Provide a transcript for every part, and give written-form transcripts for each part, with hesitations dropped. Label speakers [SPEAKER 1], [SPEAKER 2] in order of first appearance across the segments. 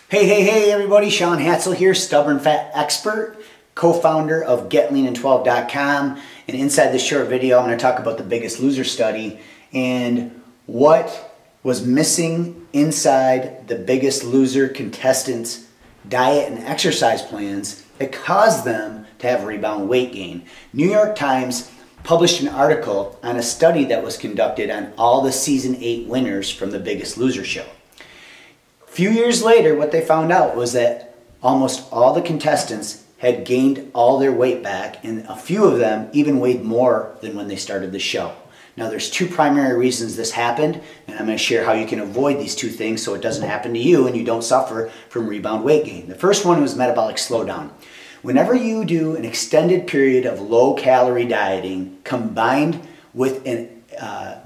[SPEAKER 1] Hey everybody, Sean Hatzel here, stubborn fat expert, co-founder of GetLeanIn12.com, and inside this short video I'm going to talk about the Biggest Loser study and what was missing inside the Biggest Loser contestants' diet and exercise plans that caused them to have rebound weight gain. New York Times published an article on a study that was conducted on all the season 8 winners from the Biggest Loser show. A few years later, what they found out was that almost all the contestants had gained all their weight back, and a few of them even weighed more than when they started the show. Now there's two primary reasons this happened, and I'm going to share how you can avoid these two things so it doesn't happen to you and you don't suffer from rebound weight gain. The first one was metabolic slowdown. Whenever you do an extended period of low-calorie dieting combined with an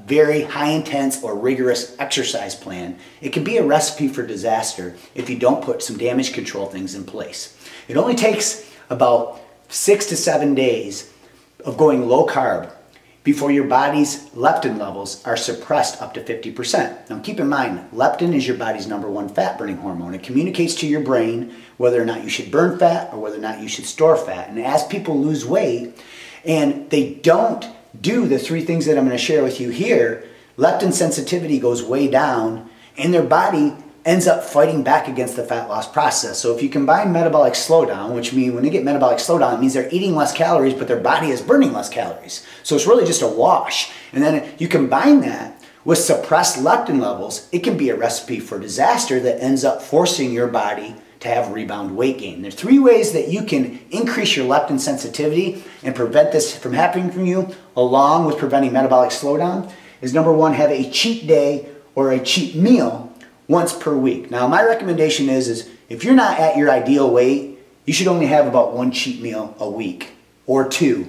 [SPEAKER 1] very high-intense or rigorous exercise plan, it can be a recipe for disaster if you don't put some damage control things in place. It only takes about 6 to 7 days of going low carb before your body's leptin levels are suppressed up to 50%. Now keep in mind, leptin is your body's #1 fat-burning hormone. It communicates to your brain whether or not you should burn fat or whether or not you should store fat. And as people lose weight and they don't do the 3 things that I'm going to share with you here, leptin sensitivity goes way down and their body ends up fighting back against the fat loss process. So if you combine metabolic slowdown, which means when they get metabolic slowdown, it means they're eating less calories, but their body is burning less calories. So it's really just a wash. And then you combine that with suppressed leptin levels, it can be a recipe for disaster that ends up forcing your body to have rebound weight gain. There's 3 ways that you can increase your leptin sensitivity and prevent this from happening from you, along with preventing metabolic slowdown, is number 1, have a cheat day or a cheat meal once per week. Now my recommendation is if you're not at your ideal weight, you should only have about 1 cheat meal a week or 2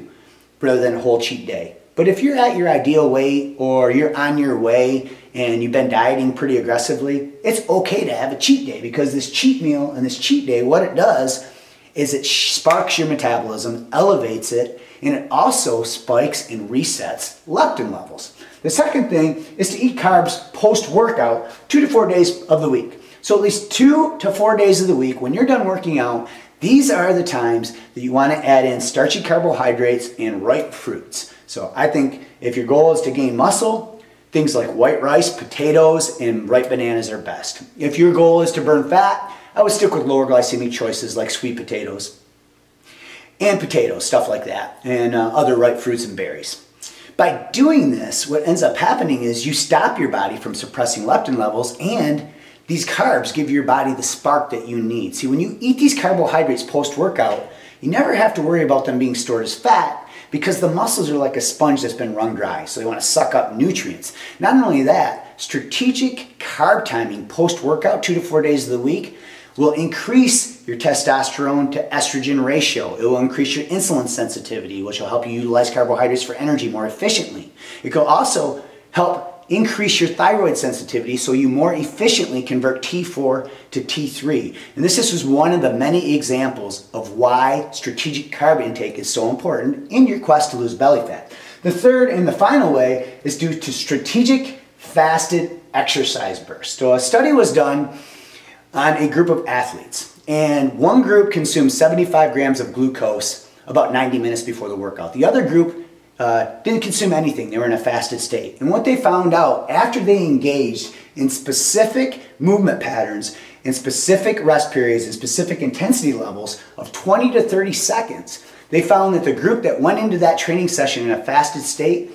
[SPEAKER 1] rather than a whole cheat day. But if you're at your ideal weight or you're on your way and you've been dieting pretty aggressively, it's okay to have a cheat day, because this cheat meal and this cheat day, what it does is it sparks your metabolism, elevates it, and it also spikes and resets leptin levels. The second thing is to eat carbs post-workout 2 to 4 days of the week. So at least 2 to 4 days of the week, when you're done working out, these are the times that you want to add in starchy carbohydrates and ripe fruits. So I think if your goal is to gain muscle, things like white rice, potatoes, and ripe bananas are best. If your goal is to burn fat, I would stick with lower glycemic choices like sweet potatoes and potatoes, stuff like that, and other ripe fruits and berries. By doing this, what ends up happening is you stop your body from suppressing leptin levels, and these carbs give your body the spark that you need. See, when you eat these carbohydrates post-workout, you never have to worry about them being stored as fat, because the muscles are like a sponge that's been wrung dry, so they want to suck up nutrients. Not only that, strategic carb timing post-workout 2 to 4 days of the week will increase your testosterone to estrogen ratio. It will increase your insulin sensitivity, which will help you utilize carbohydrates for energy more efficiently. It will also help increase your thyroid sensitivity so you more efficiently convert T4 to T3. And this is one of the many examples of why strategic carb intake is so important in your quest to lose belly fat. The third and the final way is due to strategic fasted exercise bursts. So a study was done on a group of athletes, and one group consumed 75 grams of glucose about 90 minutes before the workout. The other group didn't consume anything. They were in a fasted state. And what they found out after they engaged in specific movement patterns, in specific rest periods, and specific intensity levels of 20 to 30 seconds, they found that the group that went into that training session in a fasted state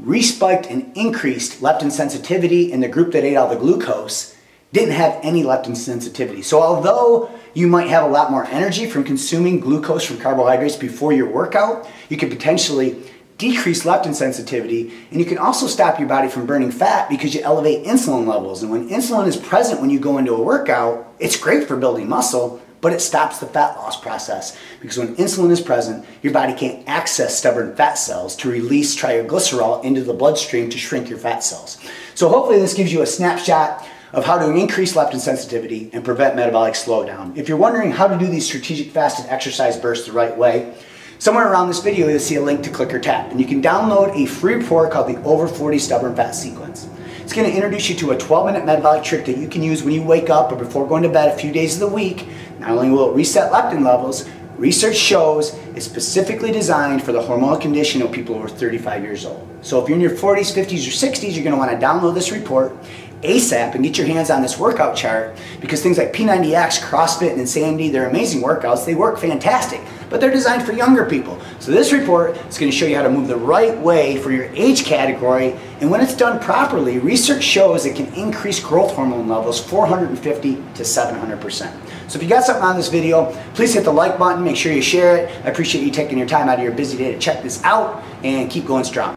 [SPEAKER 1] respiked and increased leptin sensitivity, and the group that ate all the glucose didn't have any leptin sensitivity. So although you might have a lot more energy from consuming glucose from carbohydrates before your workout, you could potentially decrease leptin sensitivity, and you can also stop your body from burning fat because you elevate insulin levels. And when insulin is present when you go into a workout, it's great for building muscle, but it stops the fat loss process, because when insulin is present, your body can't access stubborn fat cells to release triglycerol into the bloodstream to shrink your fat cells. So hopefully this gives you a snapshot of how to increase leptin sensitivity and prevent metabolic slowdown. If you're wondering how to do these strategic fasted exercise bursts the right way, somewhere around this video you'll see a link to click or tap, and you can download a free report called the Over 40 Stubborn Fat Sequence. It's going to introduce you to a 12-minute metabolic trick that you can use when you wake up or before going to bed a few days of the week. Not only will it reset leptin levels, research shows it's specifically designed for the hormonal condition of people over 35 years old. So if you're in your 40s, 50s, or 60s, you're going to want to download this report ASAP and get your hands on this workout chart, because things like P90X, CrossFit, and Insanity, they're amazing workouts. They work fantastic, but they're designed for younger people. So this report is going to show you how to move the right way for your age category, and when it's done properly, research shows it can increase growth hormone levels 450 to 700%. So if you got something on this video, please hit the like button, make sure you share it. I appreciate you taking your time out of your busy day to check this out, and keep going strong.